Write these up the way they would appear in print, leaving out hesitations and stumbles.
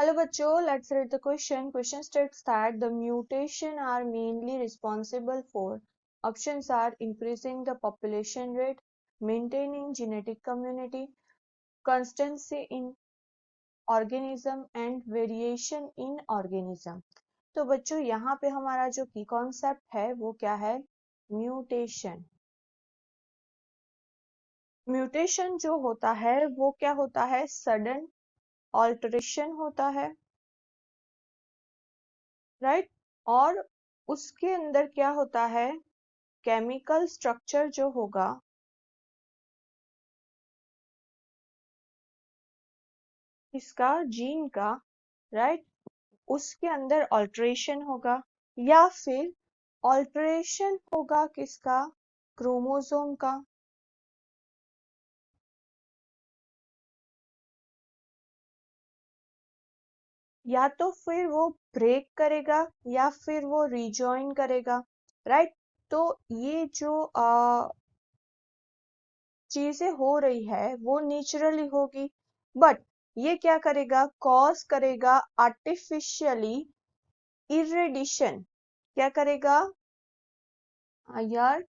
Hello बच्चों, let's read the question. Question states that the mutation are mainly responsible for options are increasing the population rate, maintaining genetic community, constancy in organism and variation in organism. तो बच्चों यहाँ पे हमारा जो की concept है वो क्या है? म्यूटेशन. म्यूटेशन जो होता है वो क्या होता है? सडन ऑल्टरेशन होता है, राइट? और उसके अंदर क्या होता है? केमिकल स्ट्रक्चर जो होगा इसका जीन का, राइट, उसके अंदर ऑल्टरेशन होगा या फिर ऑल्टरेशन होगा किसका? क्रोमोसोम का. या तो फिर वो ब्रेक करेगा या फिर वो रिजॉइन करेगा, राइट? तो ये जो चीजें हो रही है वो नेचुरली होगी, बट ये क्या करेगा? कॉज करेगा आर्टिफिशियली इरेडिशन. क्या करेगा? यार,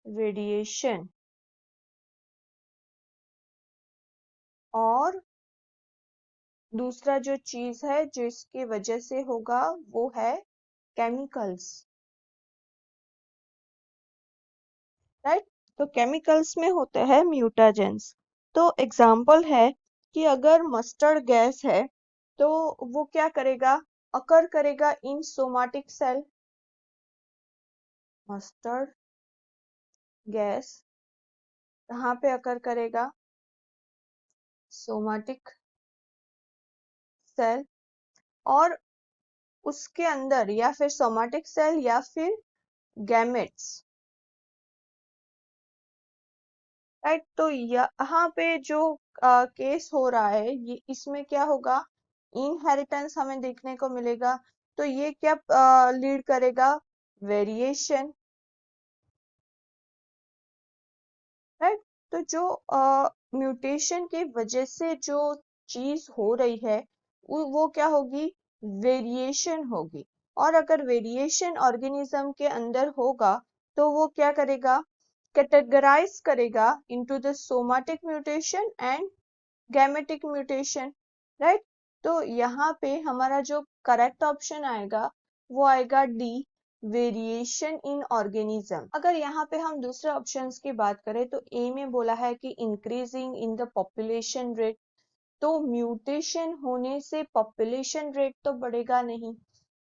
रेडिएशन. और दूसरा जो चीज है जिसकी वजह से होगा वो है केमिकल्स, राइट? तो केमिकल्स में होते हैं म्यूटाजेंस. तो एग्जाम्पल है कि अगर मस्टर्ड गैस है तो वो क्या करेगा? अकर करेगा in somatic cell. Mustard gas कहाँ पे अकर करेगा? Somatic cell. और उसके अंदर या फिर सोमाटिक सेल या फिर गैमेट्स, राइट? तो यहाँ पे जो केस हो रहा है ये इसमें क्या होगा? इनहेरिटेंस हमें देखने को मिलेगा. तो ये क्या लीड करेगा? Variation, right? तो जो म्यूटेशन की वजह से जो चीज हो रही है वो क्या होगी? वेरिएशन होगी. और अगर वेरिएशन ऑर्गेनिज्म के अंदर होगा तो वो क्या करेगा? कैटेगराइज करेगा into the somatic mutation and gametic mutation, right? तो यहाँ पे हमारा जो करेक्ट ऑप्शन आएगा वो आएगा डी, वेरिएशन इन ऑर्गेनिज्म. अगर यहाँ पे हम दूसरे ऑप्शंस की बात करें तो ए में बोला है कि increasing in the population rate. तो म्यूटेशन होने से पॉपुलेशन रेट तो बढ़ेगा नहीं,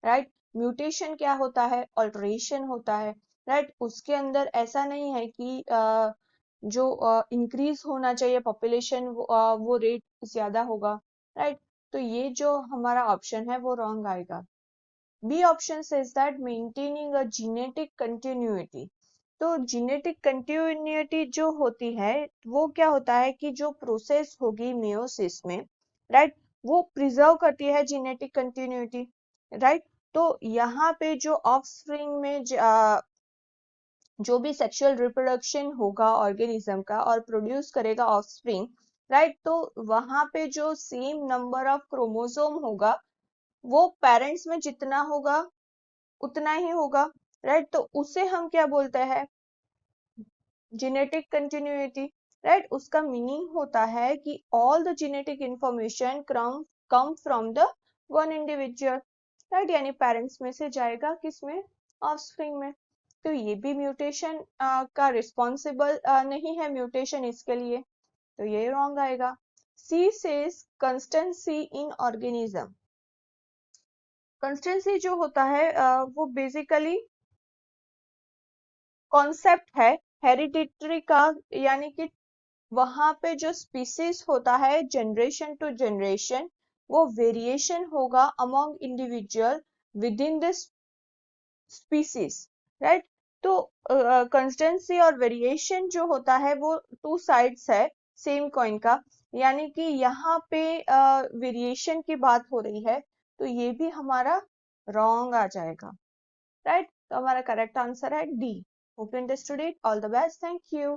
राइट? म्यूटेशन क्या होता है? ऑल्टरेशन होता है, राइट? उसके अंदर ऐसा नहीं है कि जो इंक्रीज होना चाहिए पॉपुलेशन वो रेट ज्यादा होगा, राइट? तो ये जो हमारा ऑप्शन है वो रॉन्ग आएगा. B option says that maintaining a genetic continuity. तो जेनेटिक कंटिन्यूटी जो होती है वो क्या होता है कि जो प्रोसेस होगी मेयोसिस में, राइट, वो प्रिजर्व करती है जेनेटिक कंटिन्यूटी, राइट? तो यहाँ पे जो ऑफस्प्रिंग में जो भी सेक्सुअल रिप्रोडक्शन होगा ऑर्गेनिज्म का और प्रोड्यूस करेगा ऑफस्प्रिंग, राइट, तो वहां पे जो सेम नंबर ऑफ क्रोमोसोम होगा वो पेरेंट्स में जितना होगा उतना ही होगा, राइट? तो उसे हम क्या बोलते हैं? Genetic continuity, right? उसका मीनिंग होता है कि all the genetic information come from the one individual, right? यानी पेरेंट्स में से जाएगा किसमें? ऑफस्प्रिंग में. तो ये भी म्यूटेशन का रिस्पॉन्सिबल नहीं है म्यूटेशन इसके लिए, तो ये रॉन्ग आएगा. She says consistency in organism. Consistency जो होता है वो बेसिकली कॉन्सेप्ट है हेरिडिटरी का, यानी कि वहां पे जो स्पीसीज होता है जनरेशन टू जनरेशन वो वेरिएशन होगा among individual with in this species, right? तो कंस्टेंसी और वेरिएशन जो होता है वो टू साइड्स है सेम कॉइन का, यानी कि यहाँ पे वेरिएशन की बात हो रही है तो ये भी हमारा रॉन्ग आ जाएगा, राइट? तो हमारा करेक्ट आंसर है D. Hope you understood it. All the best. Thank you.